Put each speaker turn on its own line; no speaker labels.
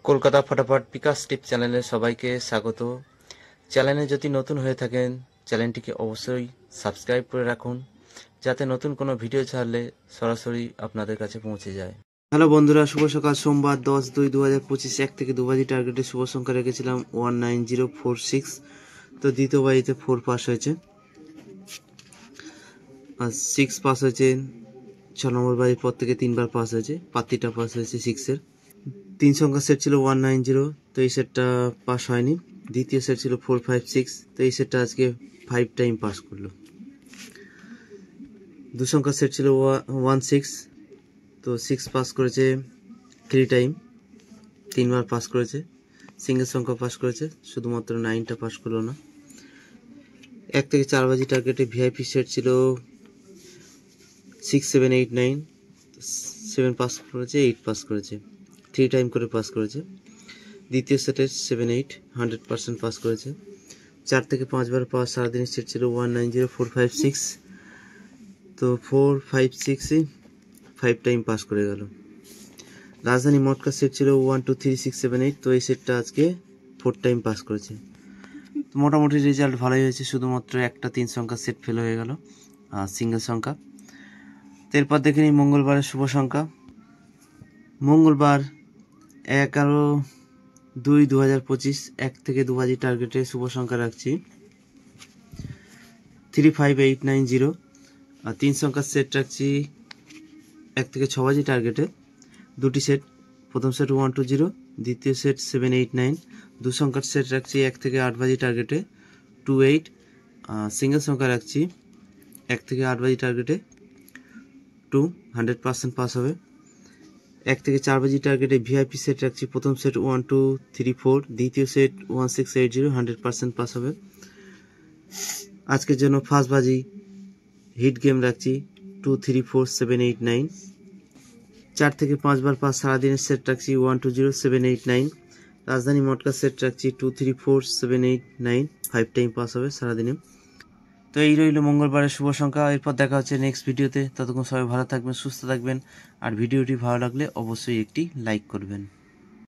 কলকাতা ফটাফট বিকাশ টিপ চ্যানেলে সবাইকে স্বাগত। চ্যানেলে যদি নতুন হয়ে থাকেন চ্যানেলটিকে অবশ্যই সাবস্ক্রাইব করে রাখুন, যাতে নতুন কোনো ভিডিও ছাড়লে সরাসরি আপনাদের কাছে পৌঁছে যায়। হ্যালো বন্ধুরা, শুভ সকাল। সোমবার 10/2/2025 1 থেকে 2 বাজি টার্গেটে শুভ সংখ্যা রেখেছিলাম 19046। তো দ্বিতীয় বাজিতে 4 পাস হয়েছে আর 6 পাস হয়েছে। 6 নম্বর বাজির পর থেকে 3বার পাস হয়েছে, পাত্তিটা পাস হয়েছে 6-এর। 3 সংখ্যার সেট ছিল 190, তো এই সেটটা পাস হয়নি। দ্বিতীয় সেট ছিল 456, তো এই সেটটা আজকে 5 টাইম পাস করলো। 2 সংখ্যার সেট ছিল 16, তো 6 পাস করেছে 3 টাইম, 3বার পাস করেছে। সিঙ্গেল সংখ্যা পাস করেছে, শুধুমাত্র 9টা পাস করলো না। 1 থেকে 4 বাজি টার্গেটে ভিআইপি সেট ছিল 6, 7, 8, 9, 7 পাস করেছে, 8 পাস করেছে, 3 টাইম করে পাস করেছে। দ্বিতীয় সেটে 7, 8 100% পাস করেছে। 4 থেকে 5বার পাস। সারাদিনের সেট ছিল 190,456, তো 456-ই 5 টাইম পাস করে গেল। রাজধানী মটকা সেট ছিল 1, 2, 3, 6, 7, 8, তো এই সেটটা আজকে 4 টাইম পাস করেছে। তো মোটামুটি রেজাল্ট ভালোই হয়েছে, শুধুমাত্র একটা 3 সংখ্যার সেট ফেল হয়ে গেল, সিঙ্গেল সংখ্যা। তো এরপর দেখে নিই মঙ্গলবারের শুভ সংখ্যা। মঙ্গলবার 11/2/2025 1 থেকে 2 বাজি টার্গেটে শুভ সংখ্যা রাখছি 35890, আর 3 সংখ্যার সেট রাখছি 1 থেকে 6 বাজি টার্গেটে। দুটি সেট, প্রথম সেট 120, দ্বিতীয় সেট 789। 2 সংখ্যার সেট রাখছি 1 থেকে 8 বাজি টার্গেটে 28, সিঙ্গেল সংখ্যা রাখছি 1 থেকে 8 বাজি টার্গেটে 2, 100% পাস হবে। 1 থেকে 4 বাজি টার্গেটে ভিআইপি সেট রাখছি, প্রথম সেট 1, 2, 3, 4, দ্বিতীয় সেট 1680, 100% পাস হবে। আজকের জন্য ফার্স্ট বাজি হিট গেম রাখছি 2, 3, 4, 7, 8, 9। 4 থেকে 5বার পাস। সারাদিনের সেট রাখছি 1, 2, 0, 7, 8, 9। রাজধানী মটকা সেট রাখছি 2, 3, 4, 7, 8, 9, 5 টাইম পাস হবে সারাদিনে। তো এই রইল মঙ্গলবারের শুভ সংখ্যা। এরপর দেখা হচ্ছে নেক্সট ভিডিওতে। ততক্ষণ সবাই ভালো থাকবেন, সুস্থ থাকবেন, আর ভিডিওটি ভালো লাগলে অবশ্যই একটি লাইক করবেন।